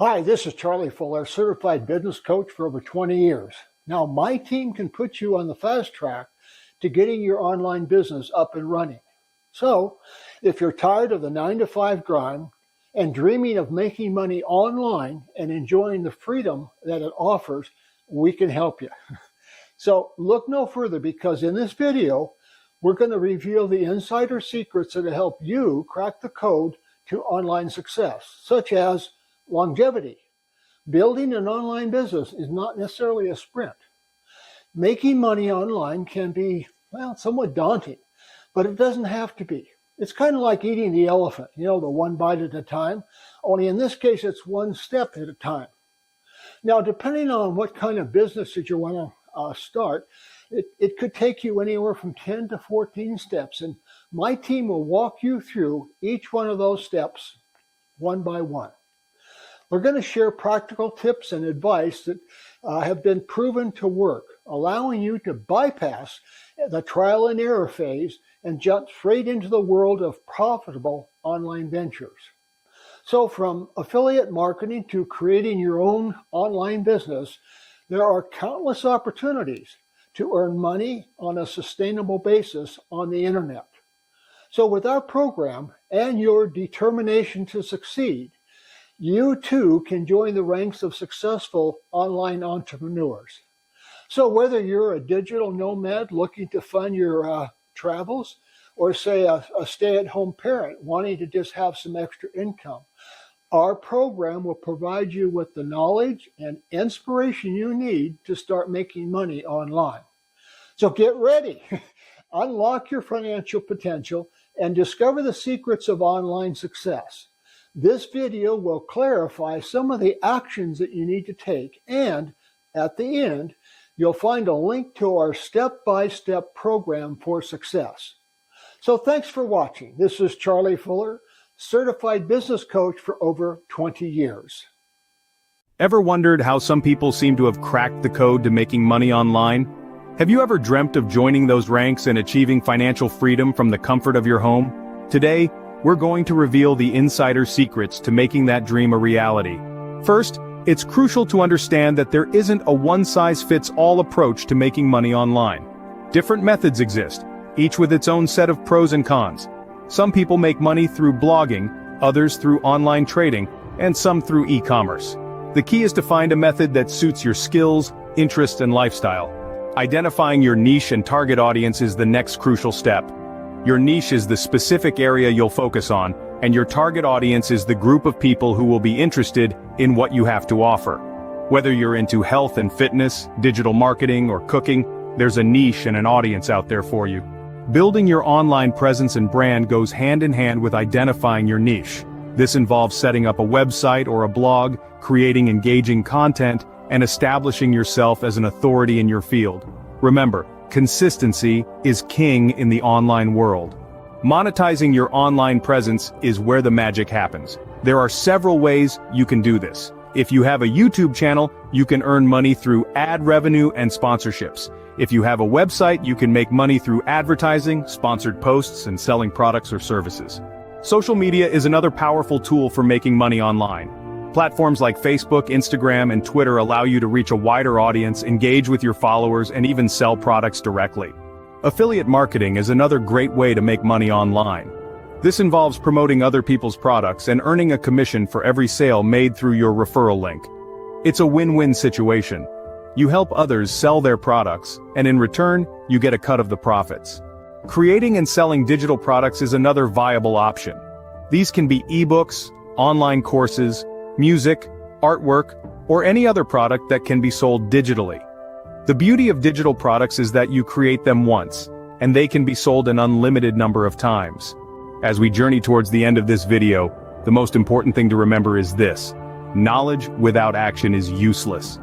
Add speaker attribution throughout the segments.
Speaker 1: Hi, this is Charlie Fuller, certified business coach for over 20 years. Now, my team can put you on the fast track to getting your online business up and running. So, if you're tired of the 9-to-5 grind and dreaming of making money online and enjoying the freedom that it offers, we can help you. So, look no further, because in this video, we're going to reveal the insider secrets that will help you crack the code to online success, such as longevity. Building an online business is not necessarily a sprint. Making money online can be, somewhat daunting, but it doesn't have to be. It's kind of like eating the elephant, the one bite at a time, only in this case, it's one step at a time. Now, depending on what kind of business that you want to start, it could take you anywhere from 10 to 14 steps, and my team will walk you through each one of those steps one by one. We're going to share practical tips and advice that have been proven to work, allowing you to bypass the trial and error phase and jump straight into the world of profitable online ventures. So from affiliate marketing to creating your own online business, there are countless opportunities to earn money on a sustainable basis on the internet. So with our program and your determination to succeed, you too can join the ranks of successful online entrepreneurs. So whether you're a digital nomad looking to fund your travels, or say a stay-at-home parent wanting to just have some extra income, our program will provide you with the knowledge and inspiration you need to start making money online. So get ready, unlock your financial potential, and discover the secrets of online success. This video will clarify some of the actions that you need to take, and at the end, you'll find a link to our step-by-step program for success. So thanks for watching. This is Charlie Fuller, certified business coach for over 20 years.
Speaker 2: Ever wondered how some people seem to have cracked the code to making money online? Have you ever dreamt of joining those ranks and achieving financial freedom from the comfort of your home? Today, we're going to reveal the insider secrets to making that dream a reality. First, it's crucial to understand that there isn't a one-size-fits-all approach to making money online. Different methods exist, each with its own set of pros and cons. Some people make money through blogging, others through online trading, and some through e-commerce. The key is to find a method that suits your skills, interests, and lifestyle. Identifying your niche and target audience is the next crucial step. Your niche is the specific area you'll focus on, and your target audience is the group of people who will be interested in what you have to offer. Whether you're into health and fitness, digital marketing, or cooking, there's a niche and an audience out there for you. Building your online presence and brand goes hand in hand with identifying your niche. This involves setting up a website or a blog, creating engaging content, and establishing yourself as an authority in your field. Remember, consistency is king in the online world. Monetizing your online presence is where the magic happens. There are several ways you can do this. If you have a YouTube channel, you can earn money through ad revenue and sponsorships. If you have a website, you can make money through advertising, sponsored posts, and selling products or services. Social media is another powerful tool for making money online. Platforms like Facebook, Instagram, and Twitter allow you to reach a wider audience, engage with your followers, and even sell products directly. Affiliate marketing is another great way to make money online. This involves promoting other people's products and earning a commission for every sale made through your referral link. It's a win-win situation. You help others sell their products, and in return, you get a cut of the profits. Creating and selling digital products is another viable option. These can be ebooks, online courses, music, artwork, or any other product that can be sold digitally. The beauty of digital products is that you create them once, and they can be sold an unlimited number of times. As we journey towards the end of this video, the most important thing to remember is this: knowledge without action is useless.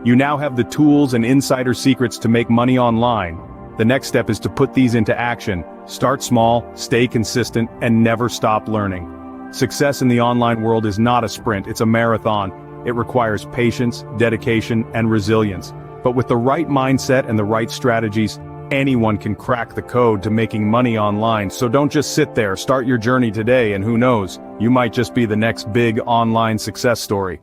Speaker 2: You now have the tools and insider secrets to make money online. The next step is to put these into action. Start small, stay consistent, and never stop learning. Success in the online world is not a sprint, it's a marathon. It requires patience, dedication, and resilience. But with the right mindset and the right strategies, anyone can crack the code to making money online. So don't just sit there, start your journey today, and who knows, you might just be the next big online success story.